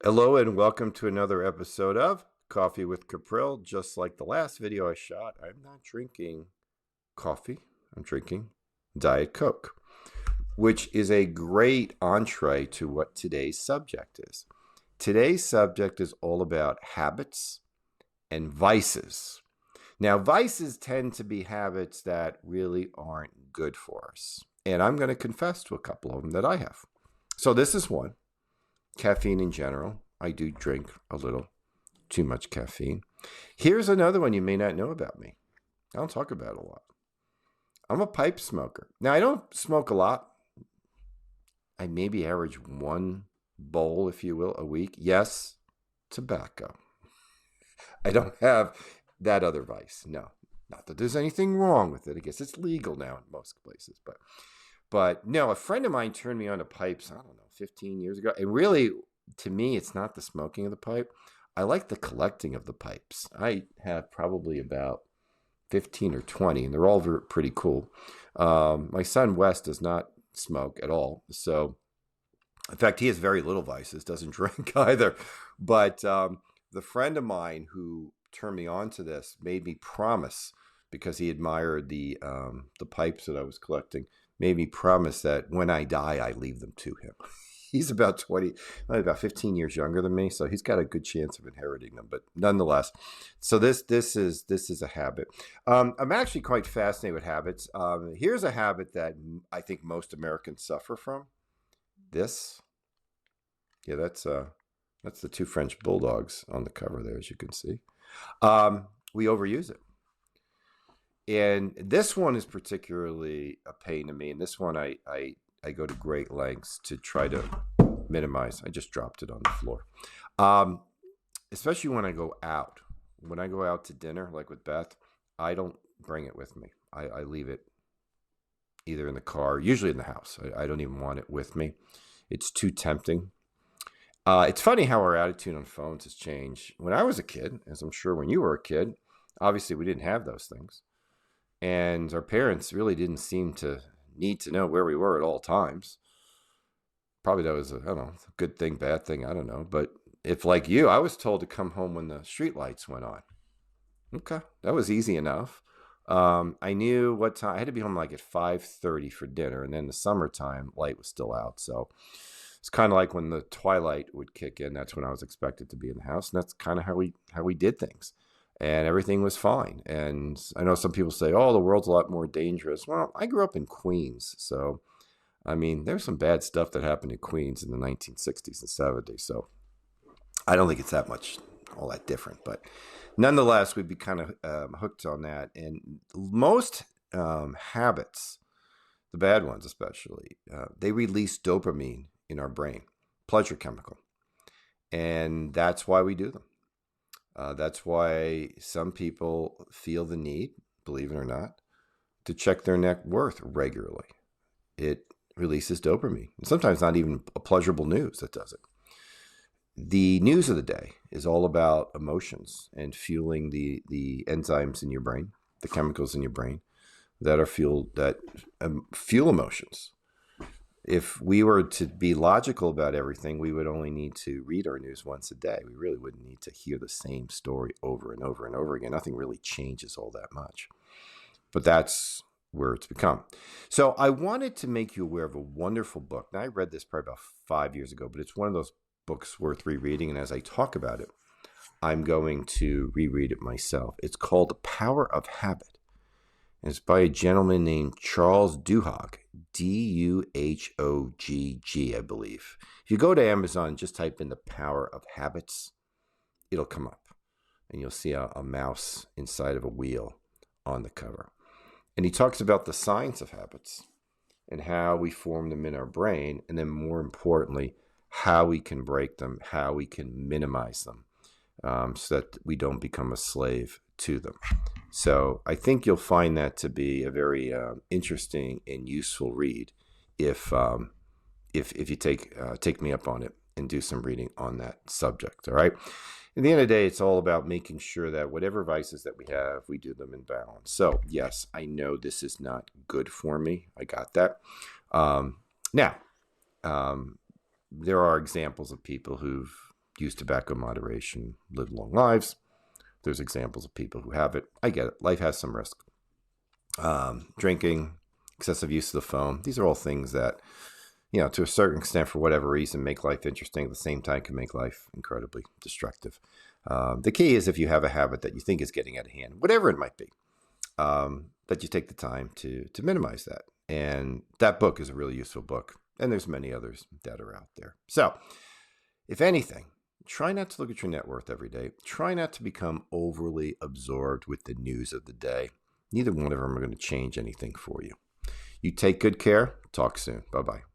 Hello and welcome to another episode of Coffee with Capril. Just like the last video I shot, I'm not drinking coffee. I'm drinking Diet Coke, which is a great entree to what today's subject is. Today's subject is all about habits and vices. Now, vices tend to be habits that really aren't good for us. And I'm going to confess to a couple of them that I have. So this is one. Caffeine in general. I do drink a little too much caffeine. Here's another one you may not know about me. I don't talk about it a lot. I'm a pipe smoker. Now, I don't smoke a lot. I maybe average one bowl, if you will, a week. Yes, tobacco. I don't have that other vice. No, not that there's anything wrong with it. I guess it's legal now in most places, but no, a friend of mine turned me on to pipes, I don't know, 15 years ago. And really, to me, it's not the smoking of the pipe. I like the collecting of the pipes. I have probably about 15 or 20, and they're all pretty cool. My son, Wes, does not smoke at all. So, in fact, he has very little vices, doesn't drink either. But the friend of mine who turned me on to this made me promise, because he admired the pipes that I was collecting, made me promise that when I die, I leave them to him. He's about 20, about 15 years younger than me, so he's got a good chance of inheriting them. But nonetheless, so this is a habit. I'm actually quite fascinated with habits. Here's a habit that I think most Americans suffer from. This, yeah, that's the two French bulldogs on the cover there, as you can see. We overuse it. And this one is particularly a pain to me. And this one I go to great lengths to try to minimize. I just dropped it on the floor. Especially when I go out. When I go out to dinner, like with Beth, I don't bring it with me. I leave it either in the car, usually in the house. I don't even want it with me. It's too tempting. It's funny how our attitude on phones has changed. When I was a kid, as I'm sure when you were a kid, obviously we didn't have those things. And our parents really didn't seem to need to know where we were at all times. Probably that was, I don't know, good thing, bad thing, I don't know. But if, like you, I was told to come home when the street lights went on. Okay, that was easy enough. I knew what time. I had to be home like at 5:30 for dinner, and then the summertime light was still out. So it's kind of like when the twilight would kick in. That's when I was expected to be in the house, and that's kind of how we did things, and everything was fine. And I know some people say, "Oh, the world's a lot more dangerous." Well, I grew up in Queens, so I mean, there's some bad stuff that happened in Queens in the 1960s and 70s. So I don't think it's that much all that different, but nonetheless, we'd be kind of hooked on that. And most habits, the bad ones especially, they release dopamine in our brain, pleasure chemical, and that's why we do them. That's why some people feel the need, believe it or not, to check their net worth regularly. It releases dopamine. And sometimes not even a pleasurable news that does it. The news of the day is all about emotions and fueling the enzymes in your brain, the chemicals in your brain that are fuel emotions. If we were to be logical about everything, we would only need to read our news once a day. We really wouldn't need to hear the same story over and over and over again. Nothing really changes all that much. But that's where it's become. So I wanted to make you aware of a wonderful book. Now, I read this probably about 5 years ago, but it's one of those books worth rereading. And as I talk about it, I'm going to reread it myself. It's called The Power of Habit. And it's by a gentleman named Charles Duhigg, Duhogg, I believe. If you go to Amazon, just type in The Power of Habits, it'll come up. And you'll see a mouse inside of a wheel on the cover. And he talks about the science of habits and how we form them in our brain. And then more importantly, how we can break them, how we can minimize them so that we don't become a slave to them. So I think you'll find that to be a very interesting and useful read if you take me up on it and do some reading on that subject. All right. At the end of the day, it's all about making sure that whatever vices that we have, we do them in balance. So yes, I know this is not good for me. I got that. Now, there are examples of people who've use tobacco in moderation, live long lives. There's examples of people who have it. I get it. Life has some risk. Drinking, excessive use of the phone. These are all things that, to a certain extent, for whatever reason, make life interesting. At the same time, can make life incredibly destructive. The key is if you have a habit that you think is getting out of hand, whatever it might be, that you take the time to minimize that. And that book is a really useful book. And there's many others that are out there. So, if anything, try not to look at your net worth every day. Try not to become overly absorbed with the news of the day. Neither one of them are going to change anything for you. You take good care. Talk soon. Bye-bye.